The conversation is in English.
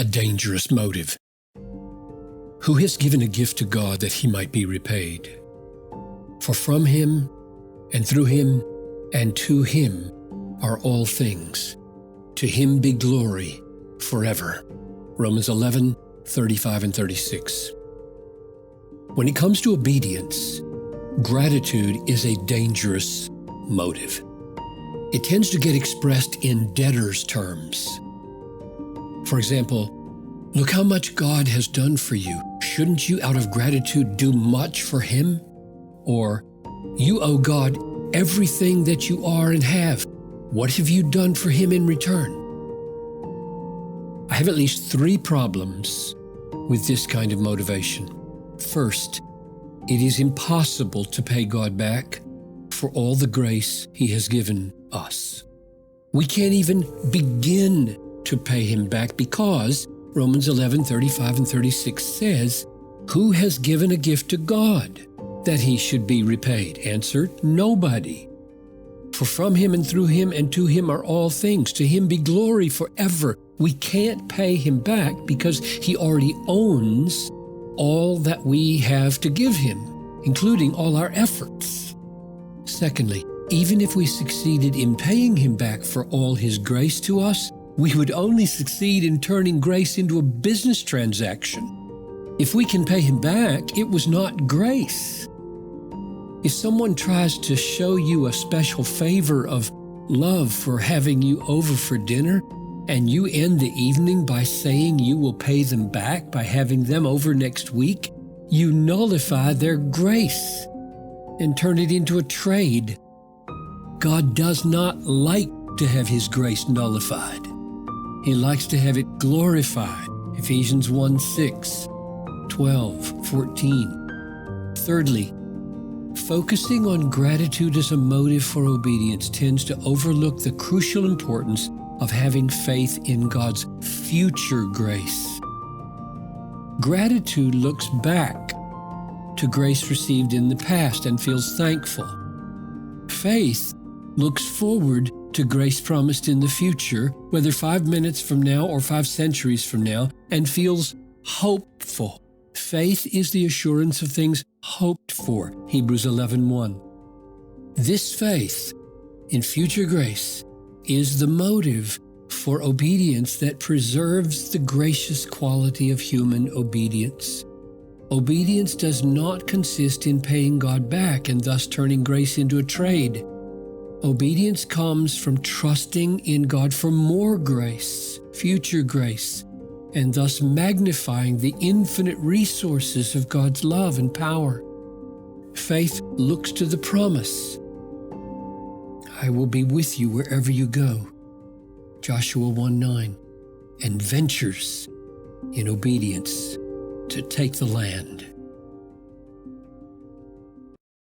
a dangerous motive. Who has given a gift to God that he might be repaid? For from him, and through him, and to him are all things. To him be glory forever. Romans 11:35 and 36. When it comes to obedience, gratitude is a dangerous motive. It tends to get expressed in debtor's terms. For example, look how much God has done for you. Shouldn't you, out of gratitude, do much for him? Or, you owe God everything that you are and have. What have you done for him in return? I have at least 3 problems with this kind of motivation. First, it is impossible to pay God back for all the grace he has given us. We can't even begin to pay him back because Romans 11:35 and 36 says, who has given a gift to God that he should be repaid? Answer, nobody. For from him and through him and to him are all things. To him be glory forever. We can't pay him back because he already owns all that we have to give him, including all our efforts. Secondly, even if we succeeded in paying him back for all his grace to us, we would only succeed in turning grace into a business transaction. If we can pay him back, it was not grace. If someone tries to show you a special favor of love for having you over for dinner, and you end the evening by saying you will pay them back by having them over next week, you nullify their grace and turn it into a trade. God does not like to have his grace nullified. He likes to have it glorified. Ephesians 1:6, 12, 14. Thirdly, focusing on gratitude as a motive for obedience tends to overlook the crucial importance of having faith in God's future grace. Gratitude looks back to grace received in the past and feels thankful. Faith looks forward to grace promised in the future, whether 5 minutes from now or 5 centuries from now, and feels hopeful. Faith is the assurance of things hoped for, Hebrews 11:1. This faith in future grace is the motive for obedience that preserves the gracious quality of human obedience. Obedience does not consist in paying God back and thus turning grace into a trade. Obedience comes from trusting in God for more grace, future grace, and thus magnifying the infinite resources of God's love and power. Faith looks to the promise, I will be with you wherever you go, Joshua 1:9, and ventures in obedience to take the land.